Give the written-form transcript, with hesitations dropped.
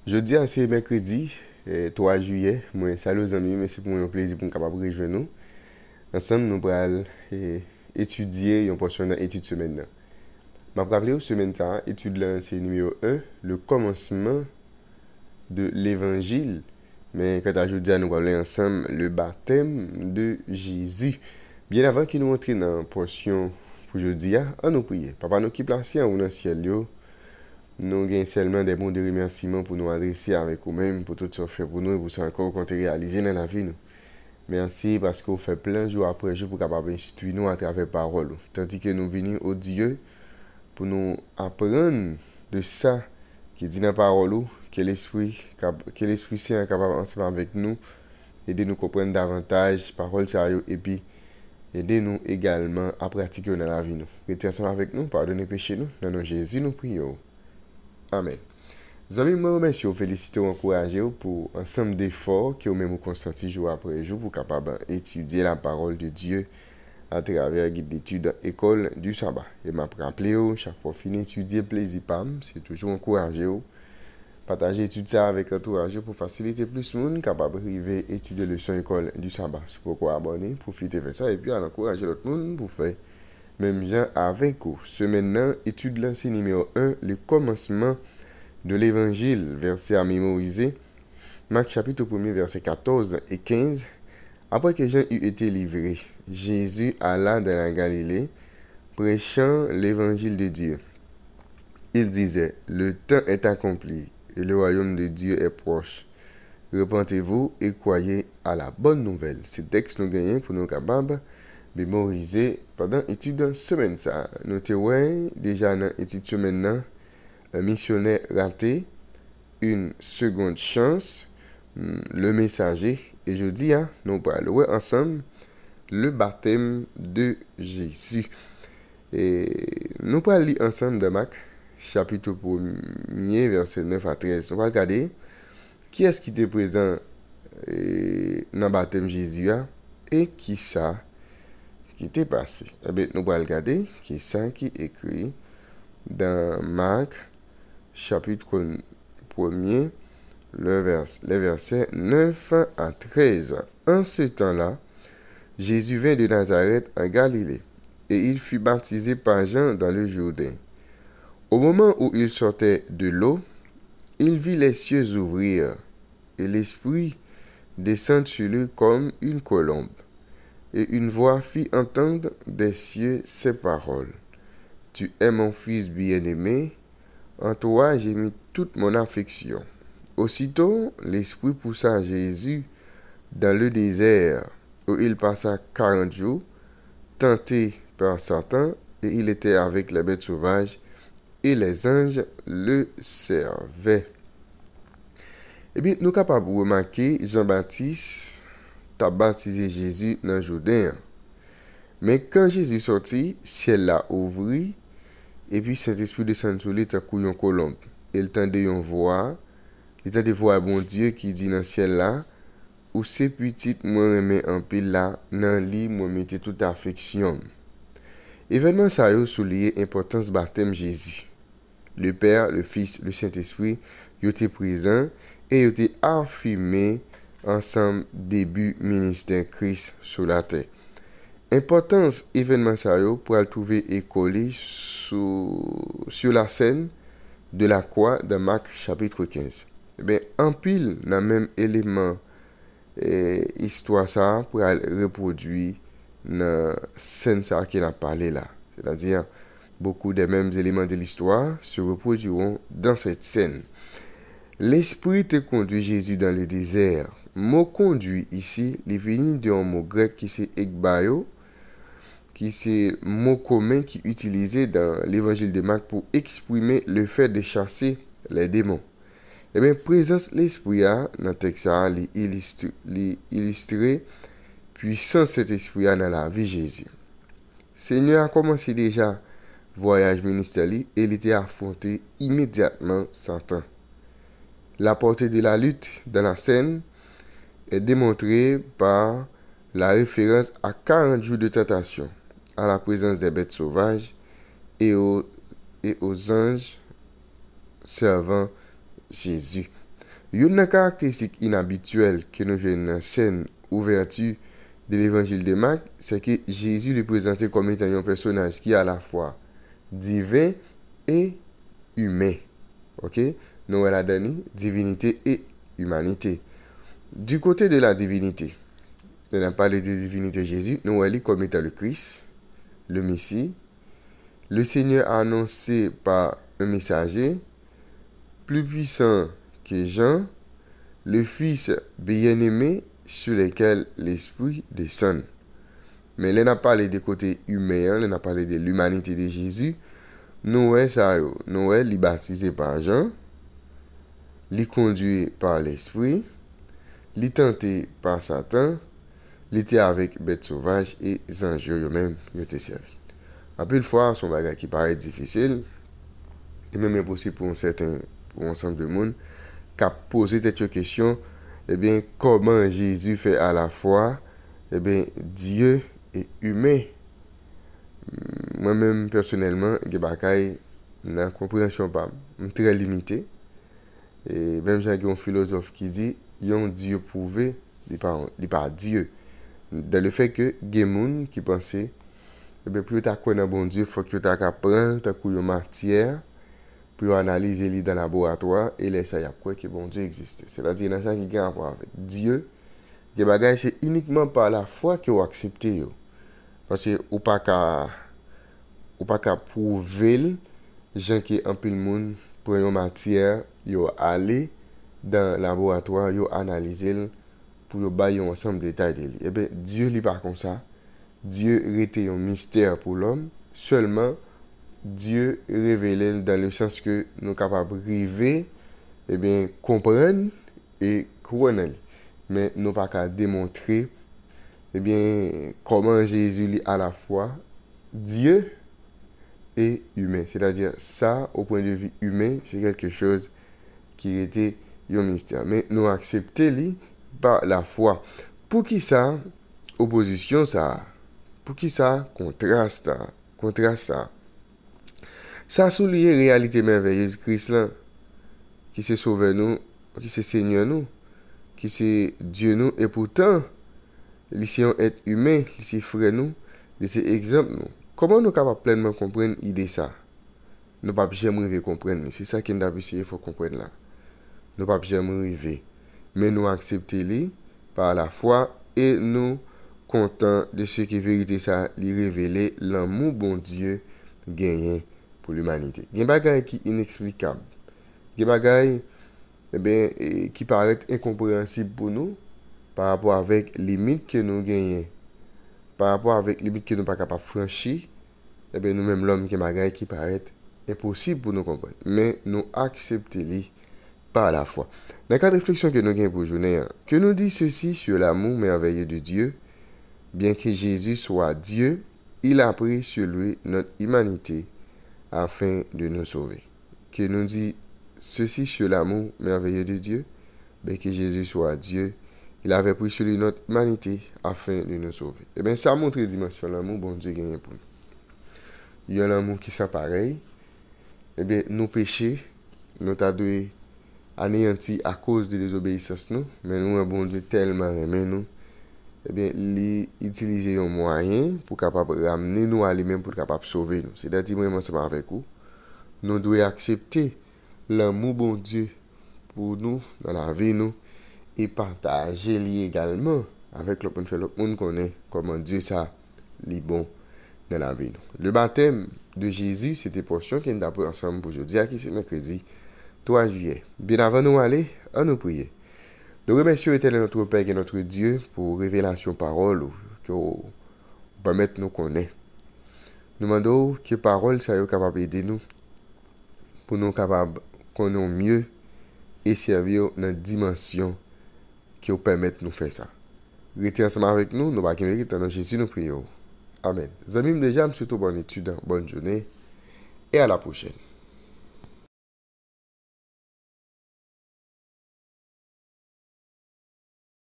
Jeudi, c'est mercredi, 3 juillet. Moi, salut aux amis, merci pour un plaisir pour nous capable de rejoindre nous. Ensemble, nous allons étudier une portion de l'étude semaine. Je vais rappeler semaine ça, étude là, c'est numéro 1, le commencement de l'évangile. Mais quand aujourd'hui, nous allons ensemble le baptême de Jésus. Bien avant qu'il nous entre dans la portion pour aujourd'hui, on nous prie. Papa, nous qui placé en le ciel, nous avons seulement des mots de remerciement pour nous adresser avec vous-même, pour tout ce que vous faites pour nous et pour ce encore qu'on a réalisé dans la vie. Nous. Merci parce que vous faites plein jour après jour pour capable instruire nous à travers la parole. Tandis que nous venons au Dieu pour nous apprendre de ça qui dit dans la parole, que l'Esprit Saint est capable ensemble avec nous, aider nous comprendre davantage la parole sérieuse et puis aider nous également à pratiquer dans la vie. Restez ensemble avec nous, pardonnez péché nous. Dans le nom de Jésus, nous prions. Amen. Amis, moi remercie vous féliciter encourager pour ensemble d'efforts que vous même constantez jour après jour pour capable étudier la parole de Dieu à travers le guide d'études école du sabbat. Et m'a rappelé chaque fois fini étudier plaisir pam, c'est toujours encourager partager étude ça avec entourage pour faciliter plus de monde capable arriver étudier le son école du sabbat. C'est pourquoi abonner, profiter de ça et puis encourager l'autre monde pour faire même gens avec vous. Ce maintenant, étude lancée numéro 1, le commencement de l'évangile, verset à mémoriser. Marc chapitre 1er, verset 14 et 15. Après que Jean eut été livré, Jésus alla dans la Galilée, prêchant l'évangile de Dieu. Il disait, le temps est accompli et le royaume de Dieu est proche. Repentez-vous et croyez à la bonne nouvelle. Ce texte nous gagne pour nous capables mémoriser pendant l'étude de semaine. Ça, notez déjà dans l'étude semaine, un missionnaire raté, une seconde chance, le messager. Et je dis, nous parlons ensemble le baptême de Jésus. Et nous parlons ensemble de Marc, chapitre 1er, verset 9 à 13. On va regarder qui est-ce qui était présent dans le baptême de Jésus et qui ça qui était passé. Eh bien, nous allons regarder qui est ça qui est écrit dans Marc, chapitre 1er, les versets 9 à 13. En ce temps-là, Jésus vint de Nazareth en Galilée, et il fut baptisé par Jean dans le Jourdain. Au moment où il sortait de l'eau, il vit les cieux ouvrir, et l'Esprit descendre sur lui comme une colombe. Et une voix fit entendre des cieux ces paroles. Tu es mon fils bien-aimé, en toi j'ai mis toute mon affection. Aussitôt, l'Esprit poussa Jésus dans le désert, où il passa 40 jours, tenté par Satan, et il était avec les bêtes sauvages, et les anges le servaient. Eh bien, nous sommes capables de remarquer Jean-Baptiste t'a baptisé Jésus dans le Jourdain. Mais quand Jésus sortit, ciel l'a ouvert, et puis Saint-Esprit descend sur lui tant une colombe. Il tendait une voix, il tendait voir bon Dieu qui dit dans le ciel là, où ces petites moi remets en pile là, dans lit moi mettez toute affection. Événement ça a souligné l'importance baptême Jésus. Le Père, le Fils, le Saint-Esprit, ils étaient présents et ils étaient affirmés ensemble début ministère Christ sur la terre. Importance événement ça pour le trouver écolé sur la scène de la croix de Marc chapitre 15. Eh bien, en pile dans même élément histoire ça pour reproduire dans scène ça qu'il a parlé là. C'est-à-dire beaucoup des mêmes éléments de l'histoire se reproduiront dans cette scène. L'Esprit te conduit Jésus dans le désert. Mot conduit ici, il vient d'un mot grec qui c'est ekbaio, qui c'est mot commun qui est utilisé dans l'évangile de Marc pour exprimer le fait de chasser les démons. Eh bien, présence l'esprit dans le texte, illustré puissance cet esprit dans la vie de Jésus. Seigneur a commencé déjà voyage ministériel et il était affronté immédiatement Satan. La portée de la lutte dans la scène est démontrée par la référence à 40 jours de tentation, à la présence des bêtes sauvages et aux anges servant Jésus. Une caractéristique inhabituelle que nous voyons dans la scène ouverture de l'évangile de Marc, c'est que Jésus est présenté comme étant un personnage qui est à la fois divin et humain. Ok? Nous avons donné divinité et humanité. Du côté de la divinité, on a parlé de divinité de Jésus, nous avons comme étant le Christ, le Messie, le Seigneur annoncé par un messager, plus puissant que Jean, le Fils bien-aimé sur lequel l'Esprit descend. Mais là, on a parlé du côté humain, on a parlé de l'humanité de Jésus. Noël, il est baptisé par Jean, il est conduit par l'Esprit, il est tenté par Satan, il était avec bêtes sauvages et les anges eux-mêmes ils étaient servis. Après une fois, son bagage qui paraît difficile, et même impossible pour un ensemble de monde, qui a posé cette question, eh bien, comment Jésus fait à la fois, eh bien, Dieu et humain. Moi-même, personnellement, la compréhension pas très limitée. Et même j'ai un philosophe qui dit, il y a un Dieu prouvé, il n'est pas Dieu. Dans le fait que il y a des gens qui pensaient, eh bien, plus tu as un bon Dieu, il faut que tu apprennes une matière pour analyser les dans le laboratoire et laisser quoi que bon Dieu existe. C'est-à-dire, dans ça qui a rapport avec Dieu, des bagages c'est uniquement par la foi que vous acceptez. Parce que ou pas qu'à prouver gens qui en pile monde pour une matière, yo aller dans le laboratoire, yo analyser pour yo bailler ensemble détails de lui. Eh bien, Dieu n'est pas comme ça. Dieu était un mystère pour l'homme. Seulement, Dieu révélé dans le sens que nous sommes capables de rêver, eh bien, comprendre et croire. Mais nous ne pouvons pas démontrer eh bien, comment Jésus est à la fois Dieu et humain. C'est-à-dire, ça, au point de vue humain, c'est quelque chose qui était un mystère. Mais nous acceptons par la foi. Pour qui ça, opposition ça? Pour qui ça, contraste ça? Ça souligne la réalité merveilleuse Christ là, qui s'est sauvé nous, qui s'est Seigneur nous, qui s'est Dieu nous, et pourtant, il est un être humain, il est frère nous, il est exemple nous. Comment nous sommes capables pleinement comprendre l'idée ça? Nous ne pouvons jamais arriver à comprendre. C'est ça qu'il faut comprendre là. Nous ne pouvons jamais arriver. Mais nous acceptons par la foi et nous contents de ce que la vérité ça lui révèle l'amour bon Dieu gagné pour l'humanité. Il y a des choses qui sont inexplicables. Il y a des choses qui paraissent incompréhensibles pour nous par rapport avec les limites que nous gagnons. Par rapport avec les limites que nous ne sommes pas capables de franchir, nous-mêmes, l'homme, qui est qui paraît impossible pour nous comprendre. Mais nous acceptons par la foi. Dans le cadre de réflexion que nous avons pour aujourd'hui, que nous dit ceci sur l'amour merveilleux de Dieu, bien que Jésus soit Dieu, il a pris sur lui notre humanité afin de nous sauver. Que nous dit ceci sur l'amour merveilleux de Dieu, bien que Jésus soit Dieu, il avait pris sur lui notre humanité afin de nous sauver. Eh bien, ça montre la dimension de l'amour, bon Dieu gagne pour nous. Il y a l'amour qui sont pareil. Eh bien, nos péchés, nous avons anéantis à cause de désobéissance, nous, mais nous, un bon Dieu tellement aimé nous, eh bien, il utilise un moyen pour capable ramener nous à lui-même pour capable sauver nous. C'est-à-dire, vraiment, ensemble avec vous, nous devons accepter l'amour bon Dieu pour nous, dans la vie, nous, et partager lui également avec l'autre monde connaît comment Dieu ça, est bon dans la vie. Nous. Le baptême de Jésus, c'était portion qu'on a pris ensemble pour aujourd'hui, qui c'est mercredi 3 juillet. Bien avant nous aller, à nous prier. Nous remercions éternel notre Père et notre Dieu pour révélation parole que vous permettez de nous connaître. Nous demandons que parole soit capable d'aider nous pour nous capables connaître mieux et servir dans la dimension qui vous permet de nous faire ça. Restez ensemble avec nous, nous allons mériter dans Jésus, nous prions. Amen. Amis, déjà, je vous souhaite bonne étude, bonne journée et à la prochaine.